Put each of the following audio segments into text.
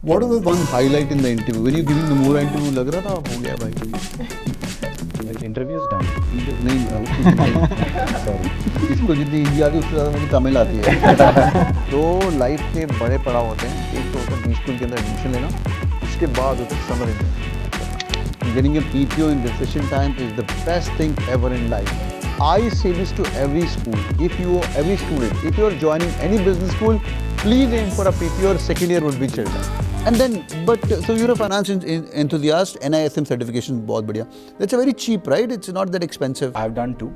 What was one highlight in the interview? When you giving Nomura interview, लग रहा था हो गया भाई. Like interviews done. नहीं Sorry. इसको जितनी हिंदी आती है उससे ज़्यादा मुझे तमिल आती है. तो लाइफ के बड़े पड़ाव होते हैं. एक तो होता है बी स्कूल के अंदर एडमिशन लेना, उसके बाद होता है summer internship. Getting a PPO in recession time is the best thing ever in life. I say this to every school. Every student, if you are joining any business school, please aim for a PPO or second year would be children. And then, so you're a finance enthusiast, NISM certification, बहुत बढ़िया. That's a very cheap, right? It's not that expensive. I've done two.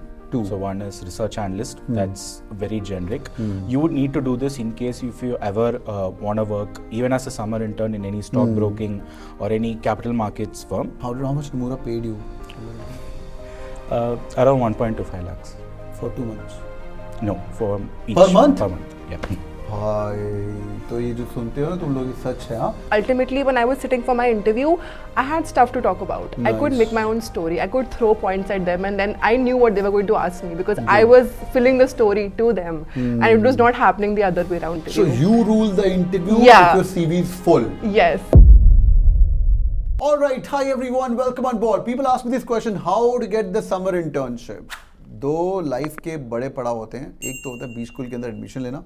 So one is research analyst. That's very generic. You would need to do this in case if you ever want to work even as a summer intern in any stock broking or any capital markets firm. How much Nomura paid you? Around 1.25 lakhs. For 2 months? No, for each. Per month? Per month, yeah. भाई तो ये जो सुनते हो ना तुम लोग ये सच है हाँ? Ultimately, when I was sitting for my interview, I had stuff to talk about. I could Nice. make my own story. I could throw points at them, and then I knew what they were going to ask me because I was filling the story to them, and it was not happening the other way around. So you rule the interview Yeah. if your CV is full. Yes. Alright, hi everyone, welcome on board. People ask me this question, how to get the summer internship? दो life के बड़े पड़ाव होते हैं. एक तो होता है बी स्कूल के अंदर एडमिशन लेना,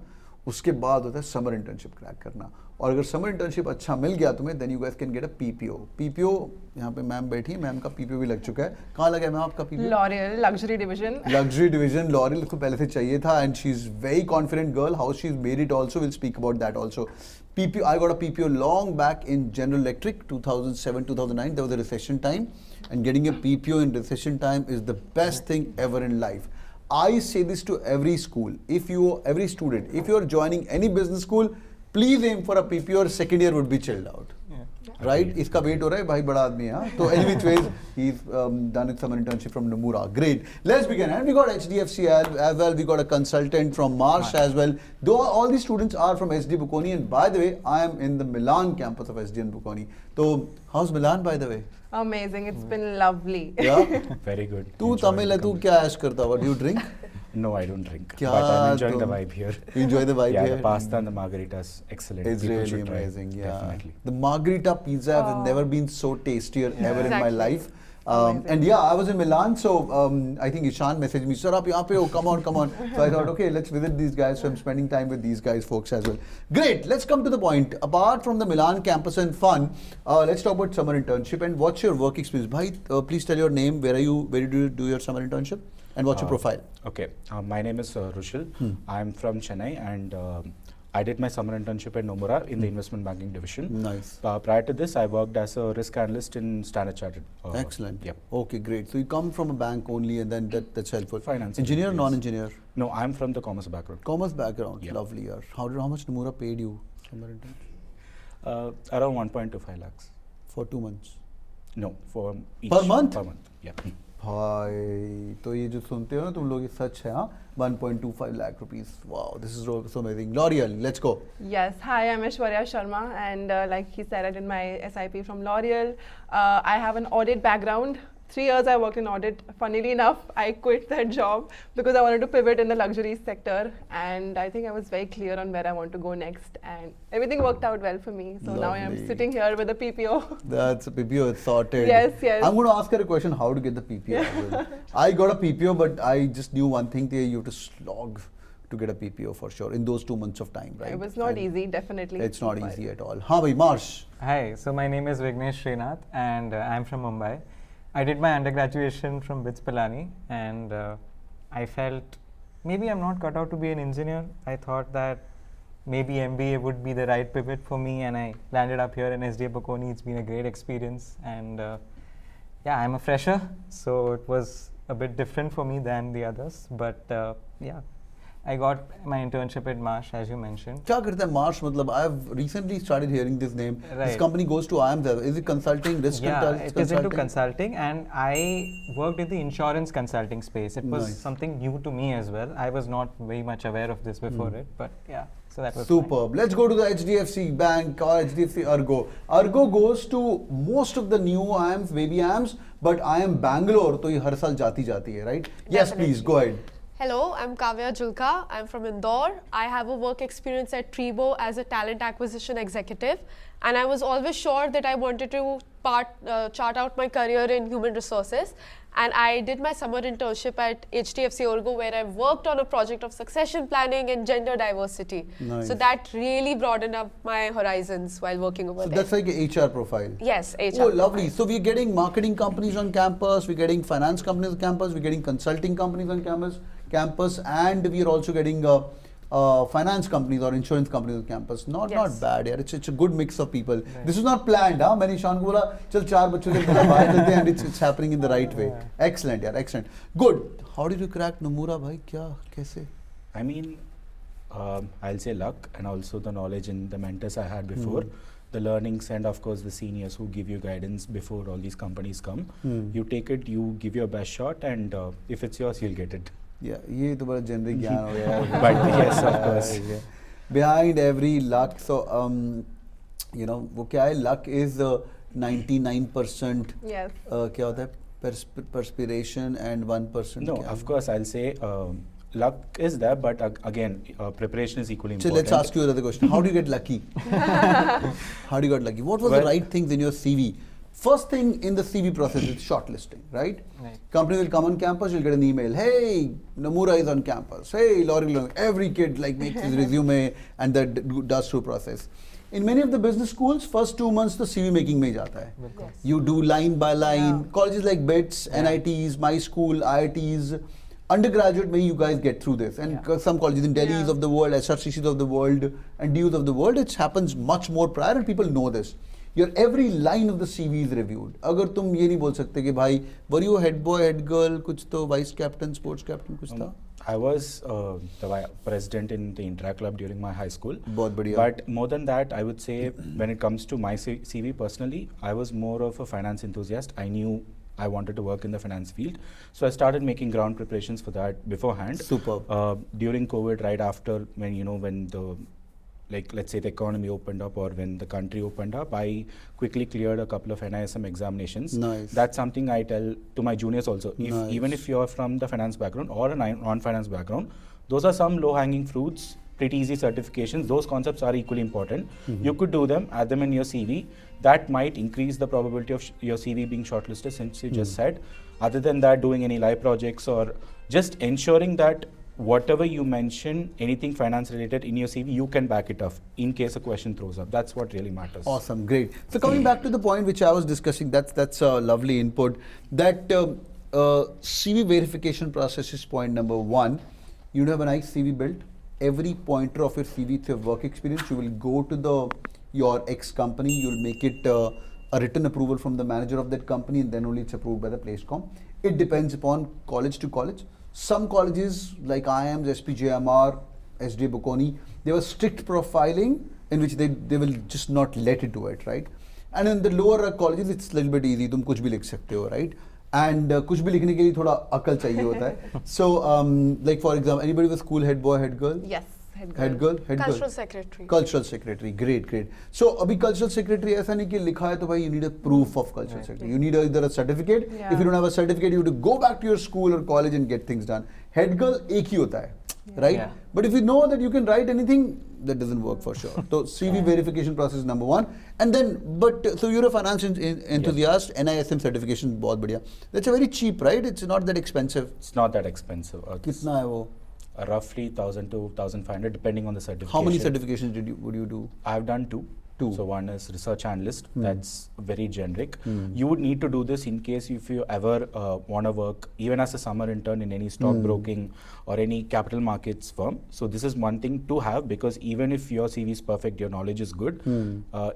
उसके बाद होता है समर इंटर्नशिप क्रैक करना. और अगर समर इंटर्नशिप अच्छा मिल गया तुम्हें, then you guys can get a PPO. PPO यहाँ पे मैम बैठी है, मैम का पीपीओ भी लग चुका है. कहाँ लगा है मैम आपका PPO? Loreal luxury division. Luxury division, L'Oreal को पहले से चाहिए था, and she's very confident girl. How she's made it also, we'll speak about that also. PPO, I got a PPO long back in General Electric, 2007-2009. There was a recession time, and getting a PPO in recession time is the best thing ever in life. I say this to every school. Every student, if you are joining any business school, please aim for a PPO or second year would be chilled out. Right? इसका wait हो रहा है भाई, बड़ा आदमी है हाँ. तो any which ways, he's done a summer internship from Nomura. Great. Let's begin. And we got HDFC as well. We got a consultant from Marsh as well. Though all these students are from SDA Bocconi, and by the way, I am in the Milan campus of SDA Bocconi. So how's Milan, by the way? Amazing. It's been lovely. Yeah. Very good. तू Enjoying Tamil है, the तू company. क्या ऐश करता? What do you drink? No, I don't drink. क्या But I'm enjoying the तुम- vibe here. You enjoy the vibe Yeah, here? the pasta and the margaritas, excellent. It's People really should try. amazing, yeah. Definitely. The margarita pizza has never been so tastier ever in my Exactly. life. Amazing. And yeah, I was in Milan, so I think Ishan messaged me, sir, aap yahan pe ho, come on. So I thought, okay, let's visit these guys. So I'm spending time with these guys, folks, as well. Great, let's come to the point. Apart from the Milan campus and fun, let's talk about summer internship and what's your work experience. Bhai, please tell your name, where do you do your summer internship? And what's your profile? Okay, my name is Rushil. I'm from Chennai, and I did my summer internship at Nomura in the investment banking division. Nice. Prior to this, I worked as a risk analyst in Standard Chartered. Excellent. Yep. Okay, great. So you come from a bank only, and then that's helpful. Finance. Engineer, yes. non-engineer? No, I'm from the commerce background. Commerce background, Yeah. lovely. Yaar. How much Nomura paid you? Summer intern? Around 1.25 lakhs. For 2 months. No, for each. Per month? Per month, yeah. भाई तो ये जो सुनते हो ना तुम लोग ये सच है हाँ. 1.25 lakh rupees. Wow, this is so amazing. L'Oreal, let's go. Yes, hi, I'm Aishwarya Sharma, and like he said, I did my SIP from L'Oreal. I have an audit background. 3 years I worked in audit. Funnily enough, I quit that job because I wanted to pivot in the luxury sector, and I think I was very clear on where I want to go next, and everything worked out well for me. So now I am Lovely. sitting here with a PPO. That's a PPO, it's sorted. Yes, yes. I'm going to ask her a question, how to get the PPO. as well. I got a PPO, but I just knew one thing there, you have to slog to get a PPO for sure in those 2 months of time, right? It was not And easy, definitely. It's not but- easy at all. हाँ भाई, Marsh. Hi, so my name is Vignesh Srinath and I'm from Mumbai. I did my undergraduation from BITS Pilani, and I felt maybe I'm not cut out to be an engineer. I thought that maybe MBA would be the right pivot for me, and I landed up here in SDA Bocconi. It's been a great experience, and yeah, I'm a fresher, so it was a bit different for me than the others, but yeah, I got my internship at Marsh, as you mentioned. क्या करता है Marsh? मतलब I've recently started hearing this name. This Right. company goes to IIMs. Is it consulting, risk Yeah, consulting? it is into consulting, and I worked in the insurance consulting space. It was Nice. something new to me as well. I was not very much aware of this before it, but yeah, so that was Superb. Let's go to the HDFC Bank or HDFC ERGO. ERGO goes to most of the new IIMs, baby IIMs, but IIM Bangalore, तो ये हर साल जाती है, right? Yes, Definitely. please, go ahead. Hello, I'm Kavya Julka. I'm from Indore. I have a work experience at Trebo as a talent acquisition executive, and I was always sure that I wanted to chart out my career in human resources. And I did my summer internship at HDFC ERGO, where I worked on a project of succession planning and gender diversity. Nice. So that really broadened up my horizons while working over So there. that's like a HR profile. Yes, HR. Oh, lovely. So we're getting marketing companies on campus, we're getting finance companies on campus, we're getting consulting companies on campus, and we are also getting finance companies or insurance companies on campus. Not bad, yaar. It's a good mix of people. Right. This is not planned, huh? मैंने ईशान को बोला चल 4 बच्चों से बाहर चलते हैं, and it's happening in the right way. Yeah. Excellent, yaar, excellent. Good. How did you crack Nomura, bhai? क्या कैसे? I mean, I'll say luck and also the knowledge and the mentors I had before, the learnings and of course the seniors who give you guidance before all these companies come. You take it, you give your best shot, and if it's yours, you'll get it. Yeah, ये तो बड़ा generic ज्ञान हो गया यार. But yes, of course. Behind every luck, so you know, वो क्या है? Luck is 99%. Yes. क्या होता है? Perspiration and 1%. No, क्या of है? course, I'll say luck is there, but again, preparation is equally So important. let's ask you another question. How do you get lucky? How do you get lucky? What was the Well- right things in your CV? First thing in the CV process is shortlisting, right? Right. Company will come on campus, you'll get an email. Hey, Nomura is on campus. Hey, Loreal. Every kid like makes his resume and that does through process. In many of the business schools, first 2 months the CV making में ही जाता है. बिल्कुल. You do line by line. Yeah. Colleges like BITS, Yeah. NITs, my school, IITs. Undergraduate, maybe you guys get through this. And Yeah. some colleges in Delhi's Yeah. of the world, SRCC's of the world, and DU's of the world, it happens much more prior and people know this. Your every line of the CV is reviewed. अगर तुम ये नहीं बोल सकते कि भाई, were you a head boy, head girl, कुछ तो vice captain, sports captain, कुछ था? I was the president in the Intra Club during my high school. बहुत बढ़िया. But more than that, I would say when it comes to my CV personally, I was more of a finance enthusiast. I knew I wanted to work in the finance field. So I started making ground preparations for that beforehand. Superb. During COVID, right after when the let's say the economy opened up or when the country opened up, I quickly cleared a couple of NISM examinations. Nice. That's something I tell to my juniors also. Nice. Even if you're from the finance background or a non-finance background, those are some low-hanging fruits, pretty easy certifications. Those concepts are equally important. You could do them, add them in your CV. That might increase the probability of your CV being shortlisted, since you just said. Other than that, doing any live projects or just ensuring that whatever you mention, anything finance related in your CV, you can back it up in case a question throws up. That's what really matters. Awesome, great. So coming back to the point which I was discussing, that's a lovely input. That CV verification process is point number 1. You have a nice CV built. Every pointer of your CV is your work experience. You will go to your ex company. You will make it a written approval from the manager of that company, and then only it's approved by the PlaceCom. It depends upon college to college. Some colleges like IIMs, SPJMR, SDA Bocconi, they have a strict profiling in which they will just not let it do it, right? And in the lower colleges, it's a little bit easy. तुम कुछ भी लिख सकते हो, right? And कुछ भी लिखने के लिए थोड़ा अकल चाहिए होता है. So, like for example, anybody with school head boy, head girl? Yes. Head girl, head Cultural girl. secretary. Cultural secretary, great, great. So अभी cultural secretary ऐसा नहीं कि लिखा है तो भाई you need a proof of cultural secretary. You need either a certificate. Yeah. If you don't have a certificate, you have to go back to your school or college and get things done. Head girl एक ही होता है, right? Yeah. But if you know that you can write anything, that doesn't work for sure. So CV verification process is number 1. And then, so you're a finance enthusiast, NISM certification बहुत बढ़िया. That's a very cheap, right? It's not that expensive. It's not that expensive. कितना है वो? Roughly 1,000 to 1,500 depending on the certification. How many certifications would you do? I've done two. Two. So one is research analyst. That's very generic. You would need to do this in case if you ever want to work even as a summer intern in any stock broking or any capital markets firm. So this is one thing to have, because even if your CV is perfect, your knowledge is good,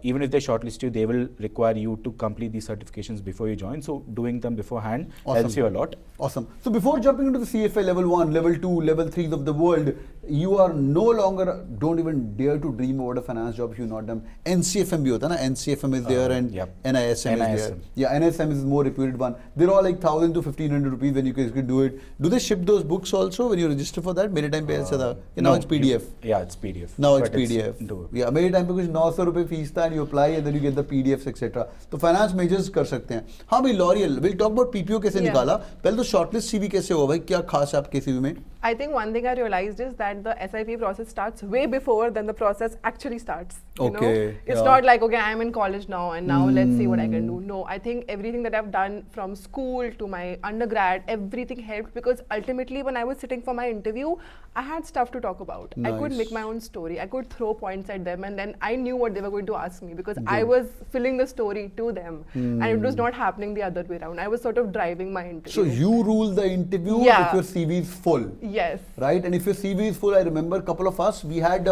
even if they shortlist you, they will require you to complete these certifications before you join. So doing them beforehand helps you a lot. Awesome. So before jumping into the CFA level 1, level 2, level 3s of the world, you are no longer, don't even dare to dream about a finance job if you've not done. NCFM bhi hota na, NCFM is there and NISM is there. Yeah, NISM is more reputed one. They're all like 1,000 to 1,500 rupees when you guys can do it. Do they ship those books also when you register for that? मेरे time पे ऐसा था. Now it's PDF. Yeah, it's PDF. Now it's But PDF. doable. Yeah, मेरे time पे कुछ 900 रुपए fees था and you apply and then you get the PDFs etc. तो finance majors कर सकते हैं. हाँ भाई Loreal, we'll talk about PPO कैसे निकाला. पहले तो shortlist CV कैसे हुआ भाई? क्या खास है आपके CV में? I think one thing I realized is that the SIP process starts way before than the process actually starts. You know? Okay, It's yeah. not like, okay, I'm in college now and now let's see what I can do. No, I think everything that I've done from school to my undergrad, everything helped because ultimately when I was sitting for my interview, I had stuff to talk about. I could Nice. make my own story. I could throw points at them and then I knew what they were going to ask me because I was filling the story to them and it was not happening the other way around. I was sort of driving my interview. So you rule the interview Yeah. if your CV is full, Yes. right? And if your CV is full, I remember a couple of us, we had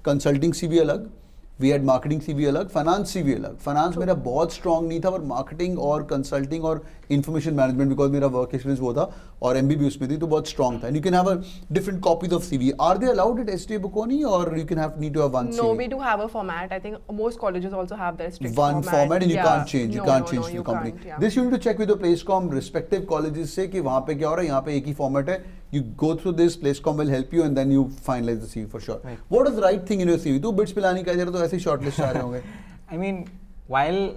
consulting CV alag, we had marketing CV alag, finance CV alag. Finance मेरा बहुत strong नहीं था पर marketing और consulting और information management because मेरा work experience वो था और MBA भी उसमें थी तो बहुत strong था. And you can have a different copies of CV. Are they allowed at SDA Bocconi or you can need to have one No, CV? we do have a format. I think most colleges also have their strict One format and you Yeah. can't change. You No, can't no, change no, to you the company. can't, yeah. This you need to check with the Placecom respective colleges से कि वहाँ पे क्या हो रहा है, यहाँ पे एक ही format है. You go through this, Placecom will help you and then you finalize the CV for sure. Right. What is the right thing in your CV? तू bits पिलानी का जरा तो ऐसे ही shortlist आ रहे होंगे. I mean, while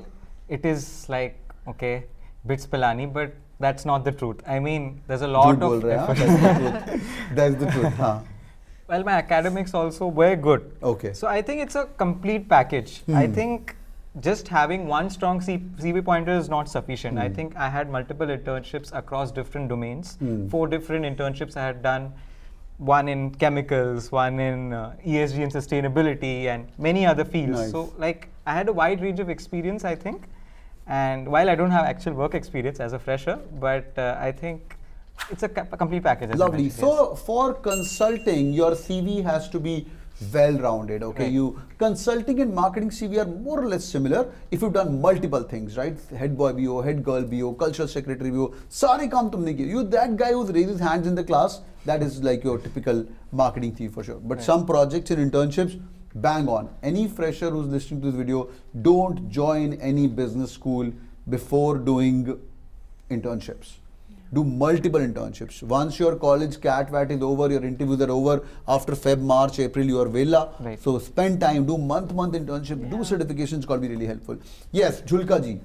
it is like, okay, bits Pilani, but that's not the truth. I mean, there's a lot झूठ बोल of रहे हैं, effort. हाँ? That's the truth. That's the truth. हाँ. Well, my academics also were good. Okay. So I think it's a complete package. I think just having one strong CV pointer is not sufficient. I think I had multiple internships across different domains. 4 different internships I had done. One in chemicals, one in ESG and sustainability, and many other fields. Nice. So, like, I had a wide range of experience, I think. And while I don't have actual work experience as a fresher, but I think it's a complete package. as you Lovely. mentioned, So for consulting, your CV has to be well-rounded. Okay, Right. you consulting and marketing CV are more or less similar if you've done multiple things, right? Head boy BO, head girl BO, cultural secretary BO. सारे काम तुमने किए. You that guy who's raised his hands in the class. That is like your typical marketing CV for sure. But some projects and internships, bang on. Any fresher who's listening to this video, don't join any business school before doing internships. Do multiple internships. Once your college CAT is over, your interviews are over, after Feb, March, April, you are villa. Right. So spend time, do month internship, do certifications, got to be really helpful. Yes, Julka ji.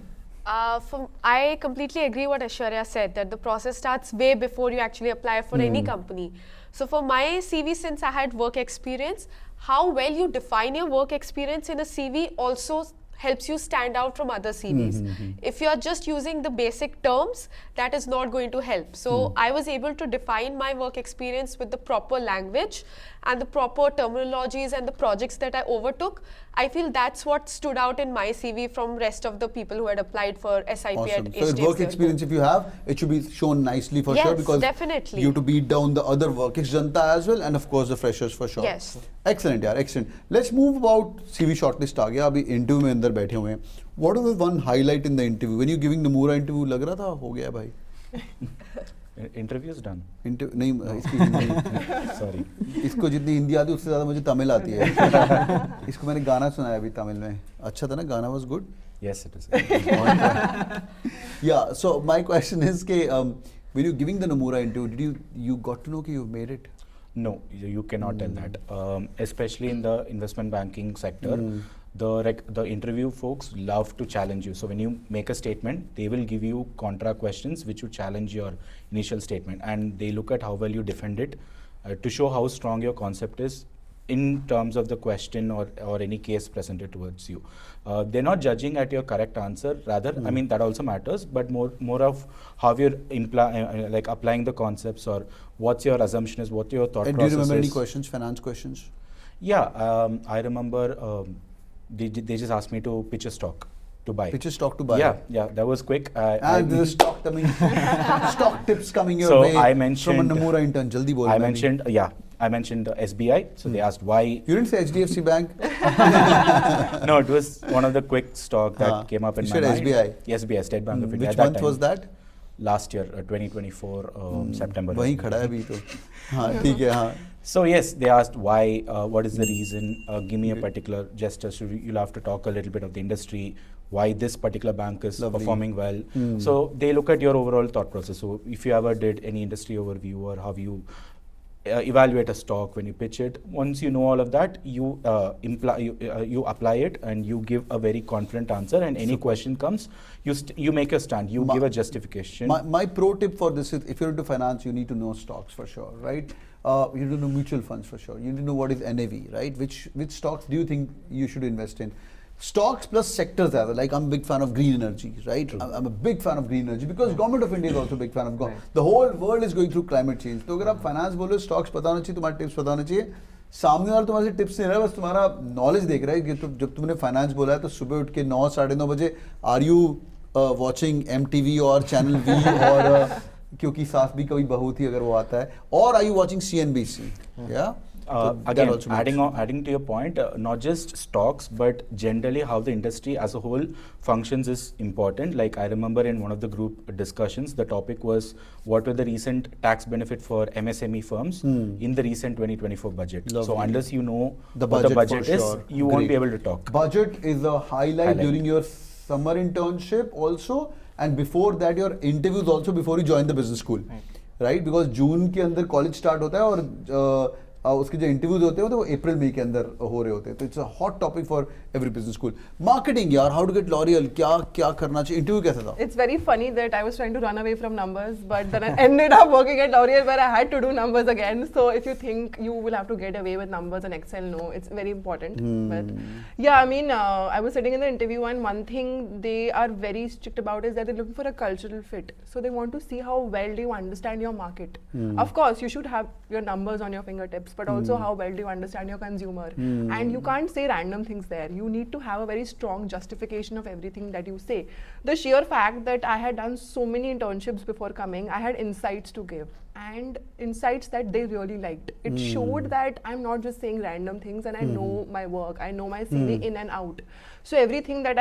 I completely agree what Aishwarya said, that the process starts way before you actually apply for any company. So for my CV, since I had work experience, how well you define your work experience in a CV also helps you stand out from other CVs. If you are just using the basic terms, that is not going to help. So I was able to define my work experience with the proper language and the proper terminologies and the projects that I overtook. I feel that's what stood out in my CV from rest of the people who had applied for SIP Awesome. at So HDFC work ERGO. experience if you have, it should be shown nicely for Yes, sure because definitely. you have to beat down the other work janta as well and of course the freshers for sure. Yes. Excellent yaar, excellent. Let's move about CV shortlist aa gaya, abhi interview mein andar baithe hue hain. What was the one highlight in the interview? When you giving Nomura interview lag raha tha ho gaya bhai? Interview is done. नहीं इसकी Hindi Sorry. इसको जितनी हिंदी आती है उससे ज़्यादा मुझे तमिल आती है इसको मैंने गाना सुनाया अभी तमिल में अच्छा था ना गाना was good Yes, it is. yeah so my question is कि when you giving the Nomura interview did you got to know कि you made it No, you cannot tell that. Especially in the investment banking sector, the interview folks love to challenge you. So when you make a statement, they will give you contra questions which will challenge your initial statement, and they look at how well you defend it to show how strong your concept is in terms of the question or any case presented towards you. They're not judging at your correct answer. Rather, I mean that also matters, but more of how you're like applying the concepts or what's your assumption is, what your thought and do process you remember is. any questions finance questions Yeah, I remember they just asked me to pitch a stock to buy. pitch a stock to buy Yeah, that was quick. and the stock coming stock tips coming your So way I from a mentioned- Nomura intern jaldi bol I main bhi. mentioned, I mentioned SBI. So they asked why. you didn't say HDFC Bank No, it was one of the quick stock that came up in You my said mind. SBI. SBI, State Bank of India. which at that month time. was that Last year, 2024, September. वहीं खड़ा है अभी तो हाँ ठीक है हाँ So yes, they asked why, what is the reason, give me a particular gesture, so you'll have to talk a little bit of the industry, why this particular bank is Lovely. performing well. So they look at your overall thought process. So if you ever did any industry overview or how you evaluate a stock when you pitch it, once you know all of that, you you apply it and you give a very confident answer, and any question comes, you make a stand, you give a justification. My pro tip for this is if you're into finance, you need to know stocks for sure, right? You need to know mutual funds for sure. You need to know what is NAV, right? Which stocks do you think you should invest in? Stocks plus sectors as well. Like I'm a big fan of green energy, right? I'm a big fan of green energy because government of India is also a big fan of the whole world is going through climate change. तो अगर आप finance बोलो, stocks पता होना चाहिए, तुम्हारे tips पता होना चाहिए. सामने वाला तुम्हारे से tips नहीं रहा है, बस तुम्हारा knowledge देख रहा है कि जब तुमने finance बोला है तो सुबह उठ के 9 साढ़े 9 बजे are you watching MTV और Channel V और क्योंकि सास भी कभी बहू थी अगर वो आता है, or are you watching CNBC? Yeah. Again, adding to your point, not just stocks, but generally how the industry as a whole functions is important. Like I remember in one of the group discussions, the topic was what were the recent tax benefit for MSME firms in the recent 2024 budget. Lovely. So unless you know the what the budget is, sure. you won't be able to talk. Budget is a highlight during your summer internship also, and before that your interviews also before you join the business school, right? Because June के अंदर college start होता है और उसके जो interviews होते हैं वो अप्रैल मई के अंदर हो रहे होते हैं, तो it's a hot topic for every business school. Marketing यार, हाउ टू गेट लॉरियल, क्या करना चाहिए, इंटरव्यू कैसा था? It's very funny that I was trying to run away from numbers, but then I ended up working at L'Oreal where I had to do numbers again. So if you think you will have to get away with numbers and Excel, no, it's very important. But yeah, I mean, I was sitting in the interview and one thing they are very strict about is that they're looking for a cultural fit. So they want to see how well do you understand your market. Of course, you should have your numbers on your fingertips, but also how well do you understand your consumer. And you can't say random things there. You need to have a very strong justification of everything that you say. The sheer fact that I had done so many internships before coming, I had insights to give and insights that they really liked. It showed that I'm not just saying random things and I know my work, I know my CV in and out. So everything that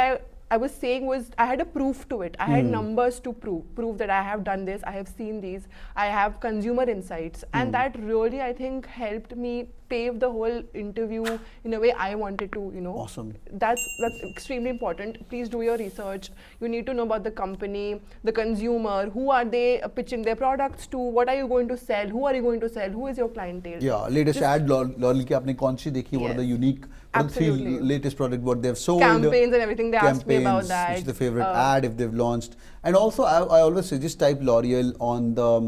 I was saying was, I had a proof to it. I had numbers to prove that I have done this, I have seen these, I have consumer insights. And that really, I think, helped me pave the whole interview in a way I wanted to, you know. Awesome. That's extremely important. Please do your research. You need to know about the company, the consumer, who are they pitching their products to, what are you going to sell, who are you going to sell, who is your clientele. Yeah, latest ad L'Oreal की आपने कौन सी देखी? What are the unique, what are the three latest product what they've sold? Campaigns and everything, they asked me about that. Which is the favorite ad if they've launched? And also I always say just type L'Oreal on the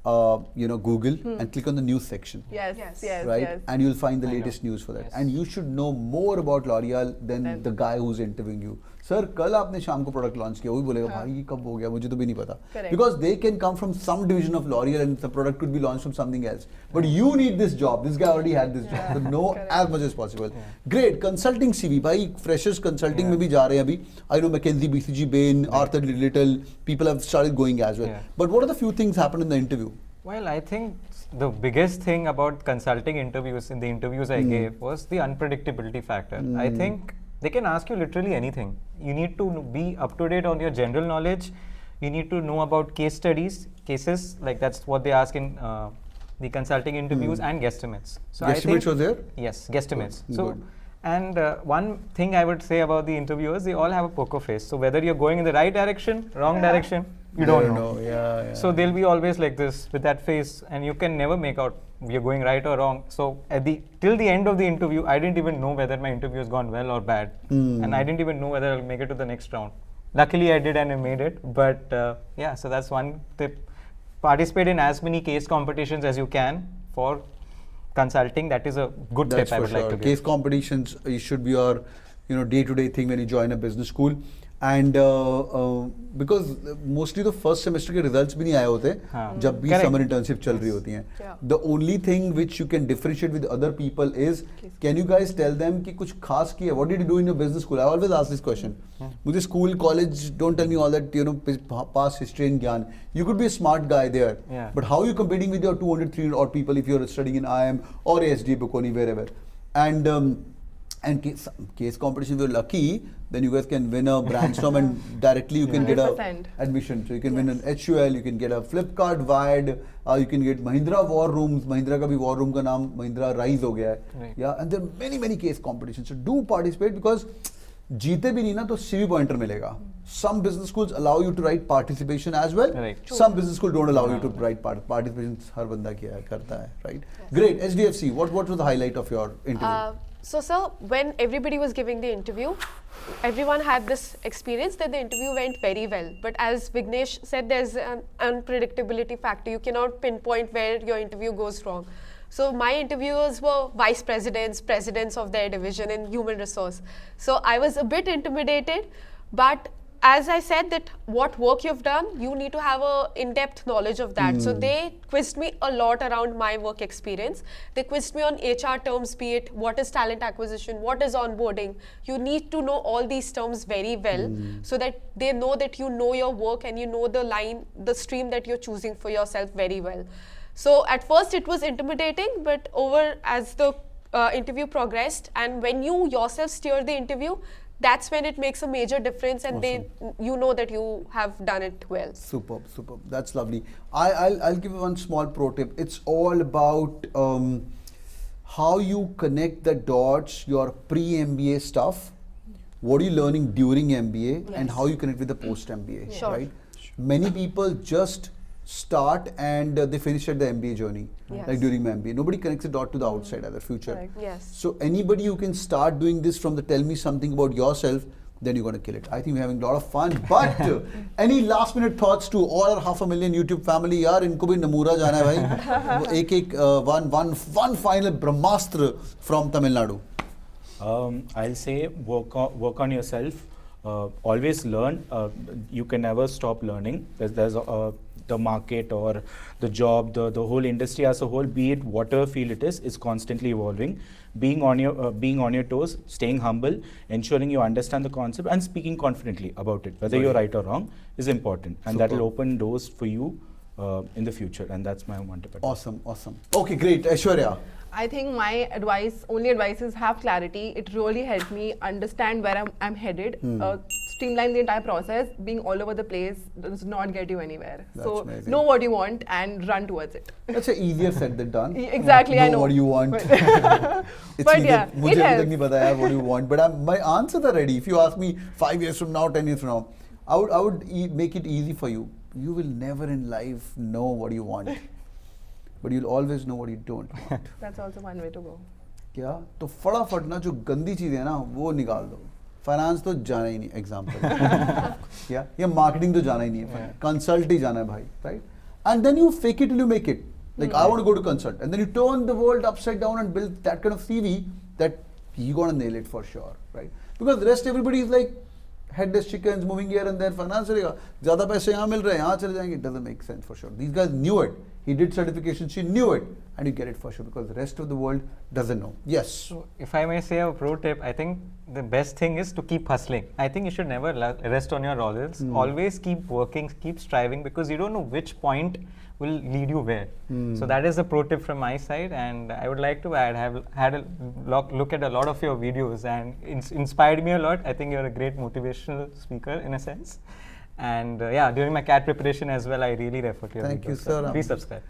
Google and click on the news section. Yes. Right? Yes. And you'll find the latest news for that. And you should know more about L'Oreal than the guy who's interviewing you. Sir कल आपने शाम को product launch किया, वो भी बोलेगा भाई ये कब हो गया, मुझे तो भी नहीं पता. Because they can come from some division of L'Oreal and the product could be launched from something else. But you need this job. This guy already had this job. So know as much as possible. Great. Consulting CV. भाई freshers consulting में भी जा रहे हैं अभी. I know McKinsey, BCG, Bain, Arthur Little, people have started going as well. But what are the few things happened in the interview? Well, I think the biggest thing about consulting interviews in the interviews I gave was the unpredictability factor. I think they can ask you literally anything. You need to be up to date on your general knowledge. You need to know about case studies, cases, like that's what they ask in the consulting interviews, and guesstimates. So Guesstimates were there? Yes, guesstimates. Good. So, and one thing I would say about the interviewers, they all have a poker face. So whether you're going in the right direction, wrong direction, you don't know. So they'll be always like this with that face, and you can never make out you're going right or wrong. So till the end of the interview, I didn't even know whether my interview has gone well or bad, and I didn't even know whether I'll make it to the next round. Luckily, I did and I made it. But yeah, so that's one tip. Participate in as many case competitions as you can for consulting. That is a good tip I would like to give. Case competitions should be your day-to-day thing when you join a business school. And because mostly the first semester के results भी नहीं आए होते जब भी summer internship चल रही होती हैं. The only thing which you can differentiate with other people is, can you guys tell them कि कुछ खास किया? What did you do in your business school? I always ask this question. मुझे school, college, don't tell me all that past history and ज्ञान. You could be a smart guy there, but how are you competing with your 200, 300 odd people if you're studying in IIM or SDA Bocconi, wherever? And case competition, if you're lucky, then you guys can win a brainstorm and directly you can get a admission. So you can win an HUL, you can get a Flipkart Wired, you can get Mahindra War Rooms. Mahindra का भी War Room का नाम Mahindra Rise हो गया है. Yeah, and there are many case competitions. So do participate, because जीते भी नहीं ना तो CV pointer मिलेगा. Some business schools allow you to write participation as well. Some business schools don't allow you to write participation. हर बंदा किया है, करता है, right? Great. SDFC, what was the highlight of your interview? So, sir, when everybody was giving the interview, everyone had this experience that the interview went very well. But as Vignesh said, there's an unpredictability factor. You cannot pinpoint where your interview goes wrong. So my interviewers were vice presidents, presidents of their division in human resource. So I was a bit intimidated, but as I said that what work you've done, you need to have a in-depth knowledge of that. So they quizzed me a lot around my work experience. They quizzed me on HR terms, be it what is talent acquisition, what is onboarding. You need to know all these terms very well so that they know that you know your work and you know the line, the stream that you're choosing for yourself very well. So at first it was intimidating, but as the interview progressed and when you yourself steer the interview, that's when it makes a major difference and you know that you have done it well. Superb. That's lovely. I'll give you one small pro tip. It's all about how you connect the dots, your pre-MBA stuff, what are you learning during MBA, and how you connect with the post-MBA, Sure. right? Many people just start and they finish at the MBA journey, Yes. like during my MBA. Nobody connects the dot to the outside, other future. Correct. Yes. So anybody who can start doing this from the tell me something about yourself, then you're going to kill it. I think we're having a lot of fun. But any last minute thoughts to all our 500,000 YouTube family? यार इनको भी नमूरा जाना है भाई. एक one final Brahmastra from Tamil Nadu. I'll say work on yourself. Always learn. You can never stop learning. There's the market or the job, the whole industry as a whole, be it whatever field it is constantly evolving. Being on your toes, staying humble, ensuring you understand the concept, and speaking confidently about it, whether you're right or wrong, is important, and that will open doors for you in the future. And that's my one tip. Awesome. Okay, great. Aishwarya. I think my only advice is have clarity. It really helped me understand where I'm headed. Streamline the entire process. Being all over the place does not get you anywhere. That's so amazing. know what you want and run towards it. That's easier said than done. Exactly, I know. what you want. But It's but easier. yeah, मुझे it अभी तक helps. नहीं पता यार what you want, but my answers are ready. If you ask me 5 years from now, 10 years from now, I would make it easy for you. You will never in life know what you want, but you'll always know what you don't want. That's also one way to go. क्या? तो फटाफट ना जो गंदी चीज़ें हैं ना वो निकाल दो. फाइनेंस तो जाना ही नहीं एग्जाम्पल. क्या? ये मार्केटिंग तो जाना ही नहीं है. कंसल्ट ही जाना है भाई, right? And then you fake it till you make it. Like I want to go to consult, and then you turn the world upside down and build that kind of CV that you're gonna nail it for sure, right? Because the rest everybody is like headless chickens moving here and there. Finance रहेगा, ज़्यादा पैसे यहाँ मिल रहे हैं, यहाँ चले जाएंगे. It doesn't make sense for sure. These guys knew it. He did certification, she knew it, and you get it for sure because the rest of the world doesn't know. Yes. So if I may say a pro tip, I think the best thing is to keep hustling. I think you should never rest on your laurels. Always keep working, keep striving, because you don't know which point will lead you where. So that is a pro tip from my side, and I would like to add, have had a look at a lot of your videos and inspired me a lot. I think you're a great motivational speaker in a sense. And yeah, during my CAT preparation as well, I really refer to your Thank videos. you, sir. Please subscribe.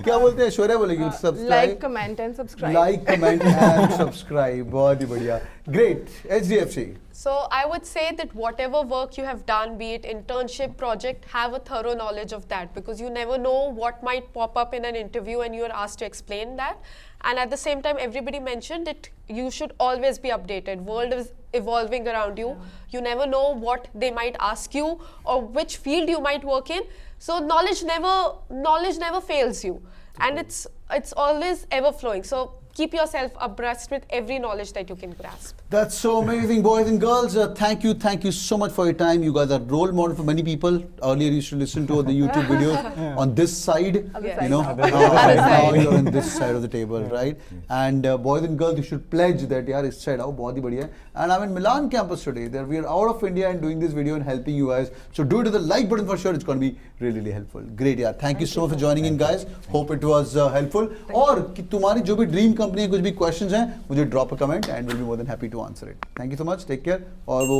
क्या बोलते हैं? ऐश्वर्या बोलेगी subscribe. Like, comment and subscribe. Like, comment and subscribe. बहुत ही बढ़िया. Great. HDFC. So I would say that whatever work you have done, be it internship, project, have a thorough knowledge of that, because you never know what might pop up in an interview and you are asked to explain that. And at the same time, everybody mentioned that you should always be updated. World is evolving around you. You never know what they might ask you or which field you might work in. So knowledge never fails you, and it's always ever flowing. So keep yourself abreast with every knowledge that you can grasp. That's so amazing, boys and girls. Thank you so much for your time. You guys are role model for many people. Earlier, you used to listen to the YouTube videos on this side. Other You side. know, Other now you're on this side of the table, right? And boys and girls, you should pledge that, yaar, is side out, बहुत ही बढ़िया है. And I'm in Milan campus today. We are out of India and doing this video and helping you guys. So do it with the like button for sure. It's going to be really, really helpful. Great, yeah. Thank you so much for joining in, guys. Hope it was helpful. और कि तुम्हारी जो भी dream company है, कुछ भी questions हैं, मुझे drop a comment and will be more than happy to answer it. Thank you so much. Take care और वो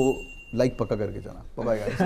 लाइक पक्का करके जाना. Bye bye guys.